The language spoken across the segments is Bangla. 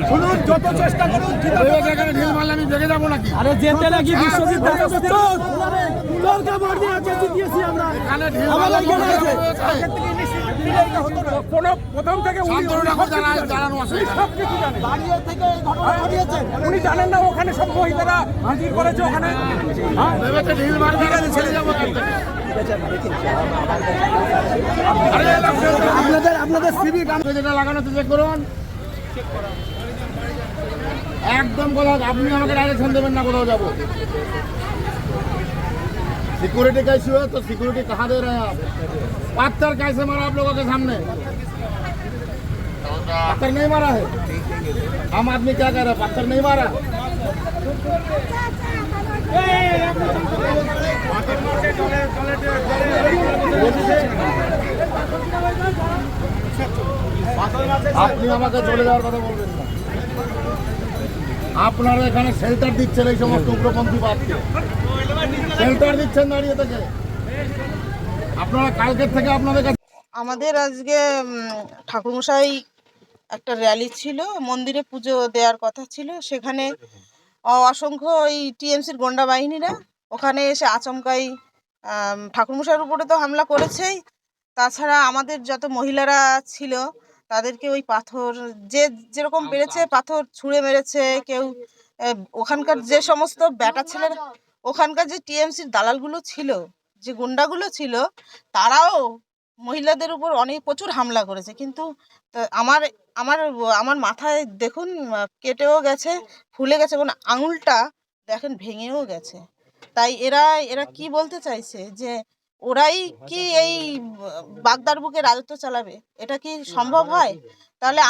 শুনুন, যত চেষ্টা করুন এখানে ঢিল মারলে আমি বেগে যাবো নাকি? আরে যেতে নাকি বিশ্বজিৎ প্রথম থেকে উনি জানেন না ওখানে সব মহিলারা হাজির করেছে ওখানে ঢিল মারবে ছেড়ে যাবো। আপনাদের সিভিক যেটা লাগানো চেক করুন একদম কোথাও আপনি আমাকে ডাইরেকশন দেবেন না কোথাও যাবো। सिक्योरिटी कैसी हो तो सिक्योरिटी कहाँ दे रहे हैं आप? पत्थर कैसे मारा आप लोगों के सामने? पत्थर नहीं मारा है। आम आदमी क्या कह रहा है? पत्थर नहीं मारा। আপনি আমাকে চলে যাওয়ার কথা বলবেন না। আপনারা এখানে শেল্টার দিচ্ছেন এই সমস্ত উগ্রপন্থী বাদকে, শেল্টার দিচ্ছেন দাঁড়িয়ে থেকে। আপনারা কালকের থেকে আপনাদের কাছে আমাদের আজকে ঠাকুরমশাই একটা র্যালি ছিল, মন্দিরে পুজো দেওয়ার কথা ছিল। সেখানে অসংখ্য ওই টিএমসির গন্ডা বাহিনীরা ওখানে এসে আচমকাই ঠাকুরমশাইয়ের উপরে তো হামলা করেছেই, তাছাড়া আমাদের যত মহিলারা ছিল তাদেরকে ওই পাথর যে যেরকম পেরেছে পাথর ছুঁড়ে মেরেছে। কেউ ওখানকার যে সমস্ত ব্যাটা ছেলেরা, ওখানকার যে টিএমসির দালালগুলো ছিল, যে গুন্ডাগুলো ছিল, তারাও মহিলাদের উপর প্রচুর হামলা করেছে। কিন্তু আমার আমার আমার মাথায় দেখুন কেটেও গেছে, ফুলে গেছে এবং আঙুলটা দেখেন ভেঙেও গেছে। তাই এরা কি বলতে চাইছে যে ওরাই কি এই বাগদার বুকে রাজত্ব চালাবে? এটা কি সম্ভব হয়? তাহলে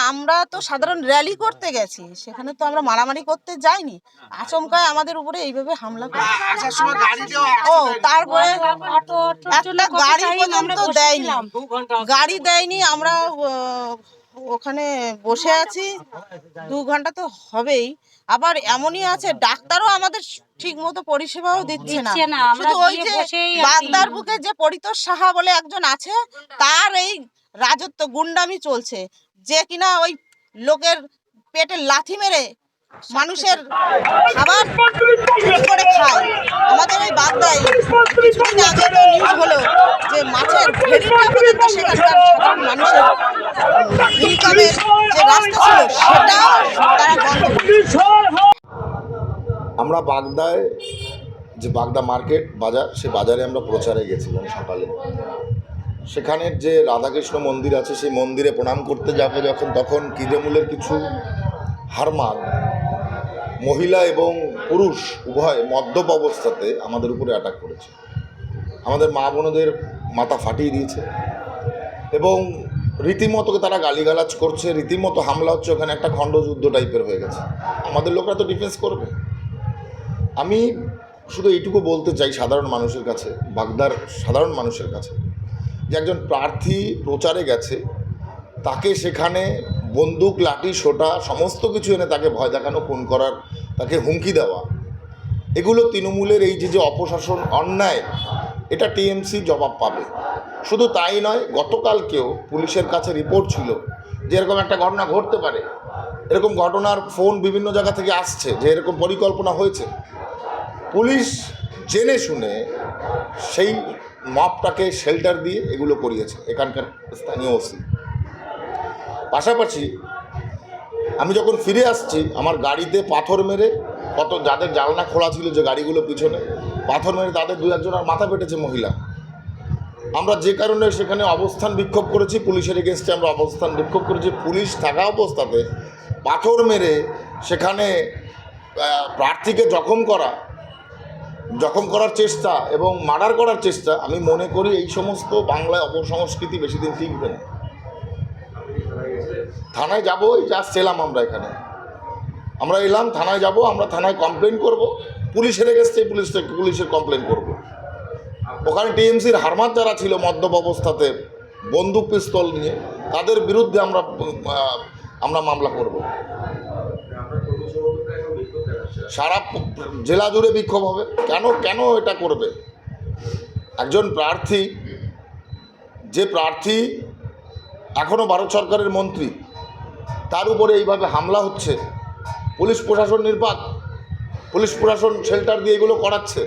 আমরা তো সাধারণ র্যালি করতে গেছি, সেখানে তো আমরা মারামারি করতে যাইনি। আচমকায় আমাদের উপরে এইভাবে হামলা করে তারপরে একটা গাড়ি পর্যন্ত দেয়নি, গাড়ি দেয়নি। আমরা ওখানে বসে আছি 2 ঘন্টা তো হবেই। আবার এমনই আছে ডাক্তারও আমাদের ঠিক মতো পরিষেবাও দিচ্ছে না। শুধু ওই যে বাগদার বুকে যে পরিতোষ সাহা বলে একজন আছে, তার এই রাজত্ব গুন্ডামি চলছে, যে কিনা ওই লোকের পেটে লাথি মেরে মানুষের খাবার করে খায়। আমাদের ওই বাগদায় কিছুদিন আগে তো নিউজ হলো যে মাছের ভেড়িটা পর্যন্ত সেখানকার সাধারণ মানুষের ইনকামের যে রাস্তা ছিল সেটাও তারা বন্ধ করেছে। আমরা বাগদায় যে বাগদা মার্কেট বাজার, সে বাজারে আমরা প্রচারে গেছিলাম সকালে। সেখানের যে রাধাকৃষ্ণ মন্দির আছে সেই মন্দিরে প্রণাম করতে যাব যখন, তখন তৃণমূলের কিছু হারমাদ মহিলা এবং পুরুষ উভয় মদ্যপ অবস্থাতে আমাদের উপরে অ্যাটাক করেছে। আমাদের মা বোনদের মাথা ফাটিয়ে দিয়েছে এবং রীতিমতো তারা গালিগালাজ করছে, রীতিমতো হামলা হচ্ছে। ওখানে একটা খণ্ডযুদ্ধ টাইপের হয়ে গেছে। আমাদের লোকরা তো ডিফেন্স করবে। আমি শুধু এইটুকু বলতে চাই সাধারণ মানুষের কাছে, বাগদার সাধারণ মানুষের কাছে, যে একজন প্রার্থী প্রচারে গেছে, তাকে সেখানে বন্দুক লাঠি সোটা সমস্ত কিছু এনে তাকে ভয় দেখানো, খুন করার, তাকে হুমকি দেওয়া, এগুলো তৃণমূলের এই যে অপশাসন অন্যায়, এটা টিএমসি জবাব পাবে। শুধু তাই নয়, গতকালকেও পুলিশের কাছে রিপোর্ট ছিল যে এরকম একটা ঘটনা ঘটতে পারে। এরকম ঘটনার ফোন বিভিন্ন জায়গা থেকে আসছে যে এরকম পরিকল্পনা হয়েছে। পুলিশ জেনে শুনে সেই মবটাকে শেল্টার দিয়ে এগুলো করিয়েছে এখানকার স্থানীয় ওসি। পাশাপাশি আমি যখন ফিরে আসছি আমার গাড়িতে পাথর মেরে, কত যাদের জানলা খোলা ছিল যে গাড়িগুলো পিছনে, পাথর মেরে তাদের 2-1 আর মাথা পেটেছে মহিলা। আমরা যে কারণে সেখানে অবস্থান বিক্ষোভ করেছি, পুলিশের এগেনস্টে আমরা অবস্থান বিক্ষোভ করেছি। পুলিশ থাকা অবস্থাতে পাথর মেরে সেখানে প্রার্থীকে জখম করার চেষ্টা এবং মার্ডার করার চেষ্টা, আমি মনে করি এই সমস্ত বাংলায় অপসংস্কৃতি বেশি দিন টিকবে না। থানায় যাবো, জাস্ট এলাম আমরা এখানে, আমরা এলাম থানায় যাব, আমরা থানায় কমপ্লেন করব, পুলিশের এগেনস্টে পুলিশের কমপ্লেন করব। ওখানে টিএমসির হারমাত যারা ছিল মদ্যপ অবস্থাতে বন্দুক পিস্তল নিয়ে, তাদের বিরুদ্ধে আমরা মামলা করব। সারা জেলা জুড়ে বিক্ষোভ হবে। কেন এটা করবে? একজন প্রার্থী, যে প্রার্থী এখনও ভারত সরকারের মন্ত্রী, তার উপরে এইভাবে হামলা হচ্ছে, পুলিশ প্রশাসন নির্বাক, পুলিশ প্রশাসন শেল্টার দিয়ে এগুলো করাচ্ছে,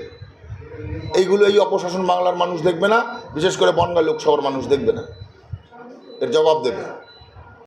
এইগুলো এই অপশাসন বাংলার মানুষ দেখবে না, বিশেষ করে বনগাঁ লোকসভার মানুষ দেখবে না, এর জবাব দেবে।